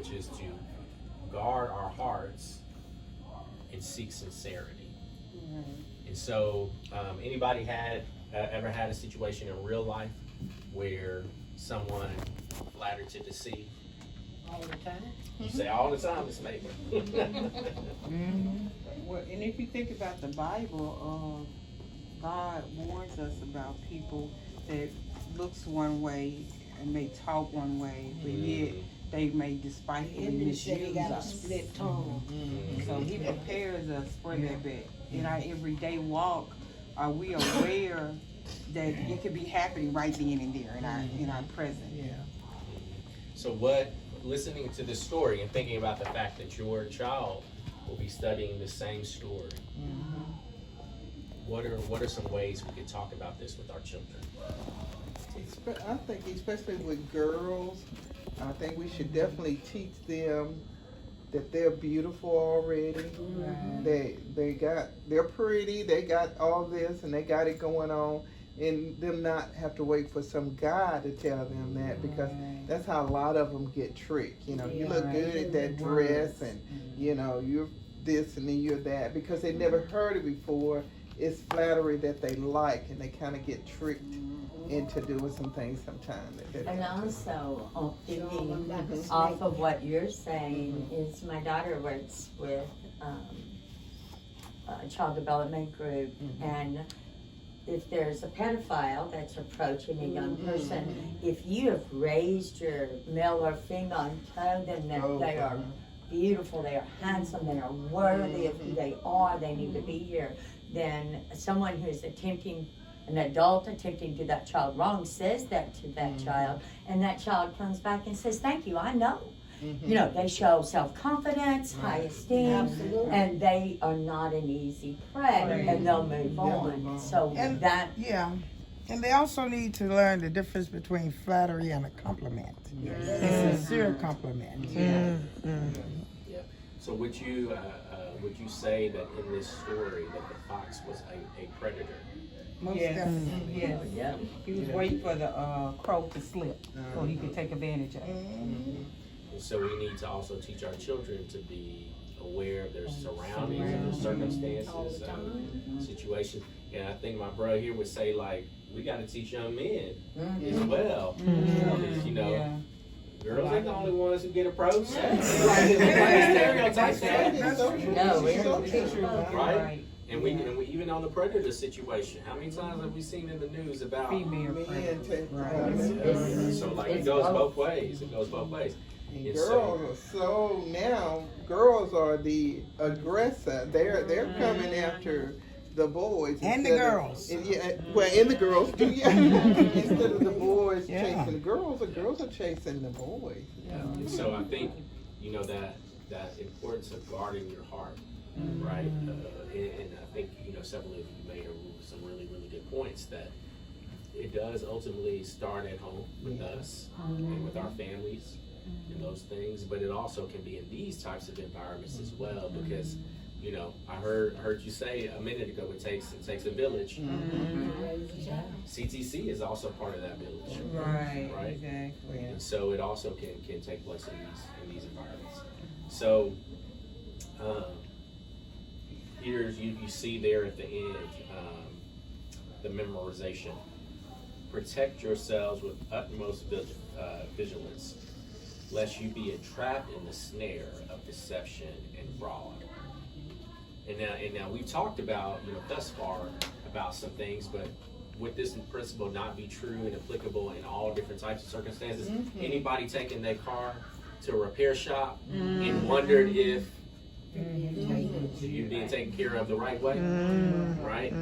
which is to guard our hearts and seek sincerity. And so, anybody ever had a situation in real life where someone flattered to deceive? All the time. You say all the time, Miss Mabel. Well, and if you think about the Bible, God warns us about people that looks one way and may talk one way, but yet they may despitefully misuse us. Split tongue. So He prepares us for that. But in our everyday walk, are we aware that it could be happening right then and there in our present? Yeah. So listening to this story and thinking about the fact that your child will be studying the same story, what are some ways we could talk about this with our children? I think especially with girls, I think we should definitely teach them that they're beautiful already. They're pretty, they got all this and they got it going on, and them not have to wait for some guy to tell them that, because that's how a lot of them get tricked. You know, you look good at that dress, and you know, you're this and then you're that, because they never heard it before. It's flattery that they like, and they kind of get tricked into doing some things sometimes. And also, thinking off of what you're saying, is my daughter works with a child development group, and if there's a pedophile that's approaching a young person, if you have raised your male or female and told them that they are beautiful, they are handsome, they are worthy of who they are, they need to be here, then someone who's an adult attempting to do that child wrong says that to that child, and that child comes back and says, thank you, I know. You know, they show self-confidence, high esteem, and they are not an easy prey, and they'll move on. So And And they also need to learn the difference between flattery and a compliment. A sincere compliment. So would you say that in this story that the fox was a predator? Most definitely. Yes. He was waiting for the crow to slip so he could take advantage of it. And so we need to also teach our children to be aware of their surroundings and their circumstances, situations. And I think my brother here would say, like, we got to teach young men as well. Because, you know, girls ain't the only ones who get approached. Stereotypes. Right? And we even on the predator situation, how many times have we seen in the news about Female predators. So like it goes both ways. And girls are the aggressor. They're coming after the boys And the girls. And the girls too. Yeah. Instead of the boys chasing the girls are chasing the boys. And so I think, you know, that importance of guarding your heart, right? And I think, you know, several of you made some really, really good points that it does ultimately start at home with us and with our families and those things, but it also can be in these types of environments as well, because, you know, I heard you say a minute ago, it takes a village. CTC is also part of that village. Right. Exactly. And so it also can take place in these environments. So here's you see there at the end the memorization. Protect yourselves with utmost vigilance, lest you be entrapped in the snare of deception and fraud. And now we've talked about, you know, thus far about some things, but would this principle not be true and applicable in all different types of circumstances? Anybody taking their car to a repair shop and wondered if you're being taken care of the right way, right?